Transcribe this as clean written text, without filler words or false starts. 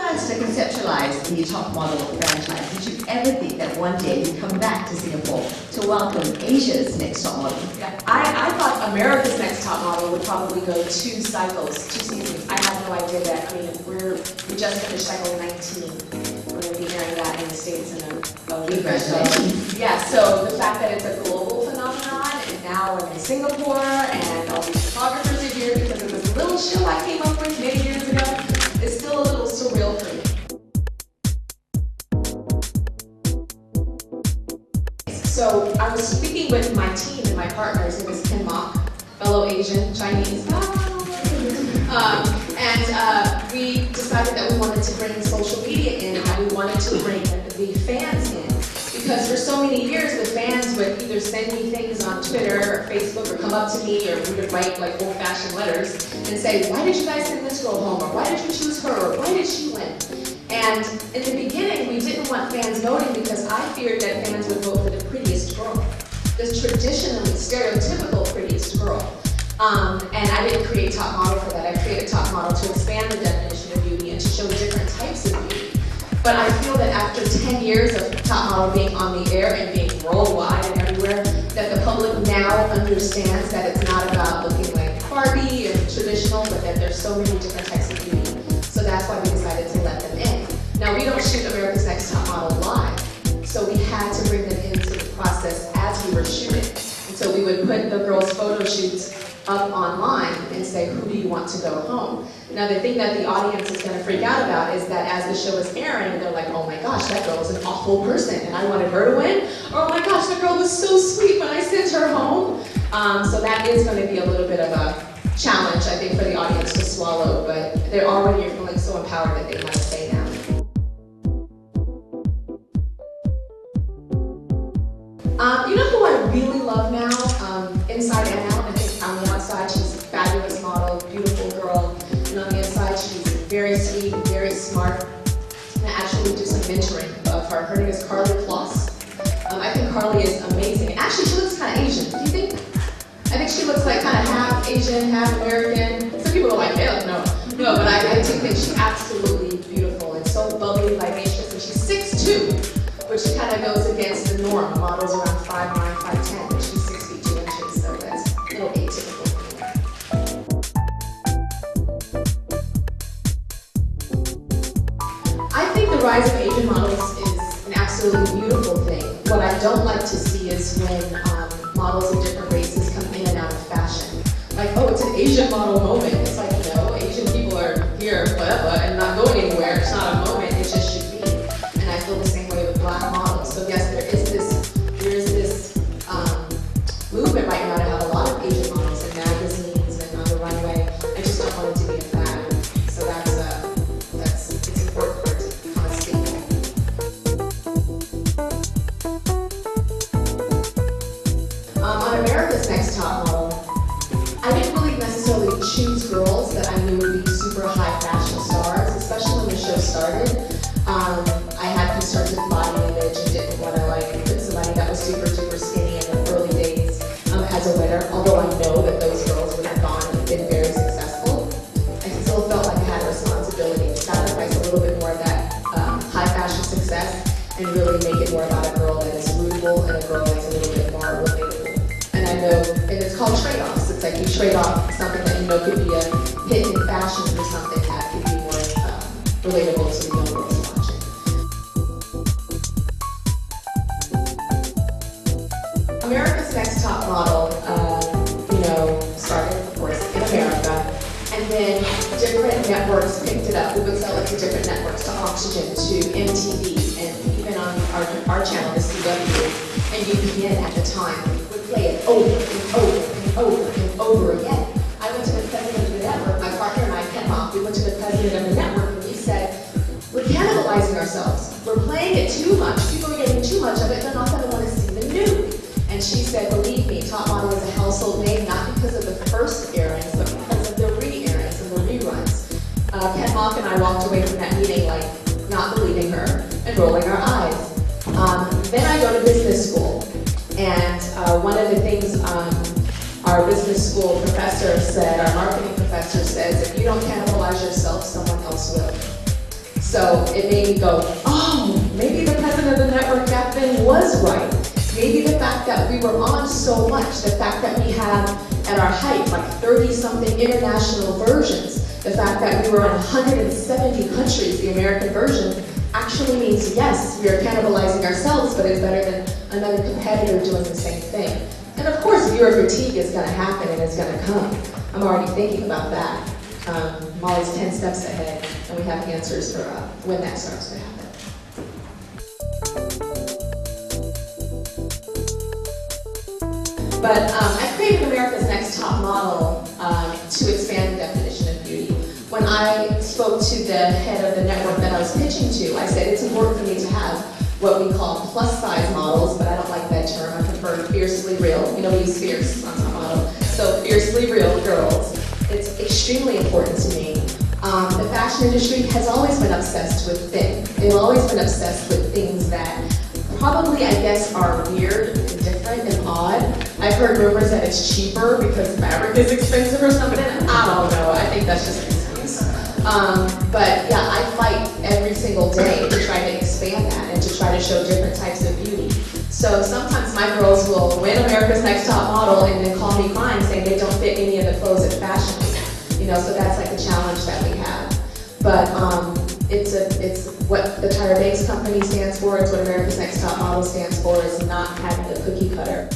plans to conceptualize the top model franchise, did you ever think that one day you'd come back to Singapore to welcome Asia's next top model? Yeah, I thought America's Next Top Model would probably go 2 cycles, 2 seasons. I had no idea that. I mean, we just finished cycle 19. We're going to be airing that in the States in a week or so. Yeah, so the fact that it's a global phenomenon, and now we're in Singapore, and all these photographers are here because of this little show I came up with many years ago, is still a little surreal for me. So I was speaking with my team and my partners, it was Ken Mok, fellow Asian, Chinese, and we decided that we wanted to bring social media in, and that we wanted to bring the fans in. Because for so many years, the fans would either send me things on Twitter or Facebook, or come up to me, or we would write like old-fashioned letters and say, why did you guys send this girl home? Or why did you choose her? Or why did she win? And in the beginning, we didn't want fans voting because I feared that fans would vote for the prettiest girl, the traditionally stereotypical prettiest girl. And I didn't create Top Model for that. I created Top Model to expand the definition of beauty and to show different types of beauty. But I feel that after 10 years of Top Model being on the air and being worldwide and everywhere, that the public now understands that it's not about looking like Barbie and traditional, but that there's so many different types of beauty. So that's why we decided to let them in. Now, we don't shoot America's Next Top Model live, so we had to bring them into the process as we were shooting. And so we would put the girls' photo shoots up online and say, who do you want to go home? Now, the thing that the audience is going to freak out about is that as the show is airing, they're like, oh my gosh, that girl is an awful person, and I wanted her to win. Or, oh my gosh, that girl was so sweet when I sent her home. So that is going to be a little bit of a challenge, I think, for the audience to swallow, but they're already feeling so empowered that they want to stay now. You know who I really love now, inside and out? I think on the outside, she's a fabulous model, beautiful girl, and on the inside, she's very sweet, very smart. And I actually do some mentoring of her. Her name is Carly Kloss. I think Carly is amazing. Actually, she looks kind of Asian. Do you think? I think she looks like kind of half Asian, half American. Some people are like, hell no. No, but I do think she's absolutely beautiful and so bubbly, vivacious, and she's 6'2", which kind of goes against the norm. Models around 5'9", 5'10", but she's 6 feet 2 inches, so that's a little atypical. I think the rise of Asian models is an absolutely beautiful thing. What I don't like to see is when models of different races come in and out of fashion. Like, oh, it's an Asian model moment. It's like, no, Asian people are here forever and not going anywhere. It's not a moment, it just should be. And I feel the same way with Black models. So yes, there is this movement right now to have a lot of Asian models in magazines and on the runway. I just don't want it to be a fad. So it's important for it to become a staple. On America's Next Top Model, I didn't really necessarily choose girls that I knew would be super high fashion stars, especially when the show started. I had concerns with body image and didn't want to put somebody that was super duper skinny in the early days as a winner, although I know that those girls would have gone and been very successful. I still felt like I had a responsibility to sacrifice a little bit more of that high fashion success and really make it more about a girl that is rootable and a girl that's a little bit more relatable. And I know, and it's called trade-offs. It's like you trade off something that you know could be a hit in fashion for something that could be more relatable to the young girls watching. America's Next Top Model, started, of course, in America, and then different networks picked it up. We would sell it to different networks, to Oxygen, to MTV, and even on our channel, the CW, and UPN at the time. Play it over and over and over and over again. I went to the president of the network, my partner and I, Ken Mok, we went to the president of the network and we said, we're cannibalizing ourselves. We're playing it too much. People are getting too much of it. They're not going to want to see the new. And she said, believe me, Top Model is a household name, not because of the first airings, but because of the re-airings and the reruns. Ken Mok and I walked away from that meeting not believing her and rolling our eyes. Then I go to business school. And one of the things our business school professor said, our marketing professor says, if you don't cannibalize yourself, someone else will. So it made me go, oh, maybe the president of the network back then was right. Maybe the fact that we were on so much, the fact that we have at our height like 30-something international versions, the fact that we were in 170 countries, the American version, actually means yes, we are cannibalizing ourselves, but it's better than another competitor doing the same thing. And of course, viewer fatigue is going to happen and it's going to come. I'm already thinking about that. Molly's 10 steps ahead, and we have answers for when that starts to happen. But I created America's Next Top Model to expand the definition of beauty. When I spoke to the head of the network that I was pitching to, I said it's important for me to have what we call plus-size models, but I don't like that term. I prefer fiercely real. You know, we use fierce on top model. So fiercely real girls. It's extremely important to me. The fashion industry has always been obsessed with thin. They've always been obsessed with things that probably, I guess, are weird and different and odd. I've heard rumors that it's cheaper because fabric is expensive or something. I don't know. I think that's just an excuse. But yeah, I fight every single day to try to expand that and to try to show different types of beauty. So sometimes my girls will win America's Next Top Model and then call me crying saying they don't fit any of the clothes at Fashion Week. You know, so that's like a challenge that we have. But it's what the Tyra company stands for. It's what America's Next Top Model stands for. Is not having a cookie cutter.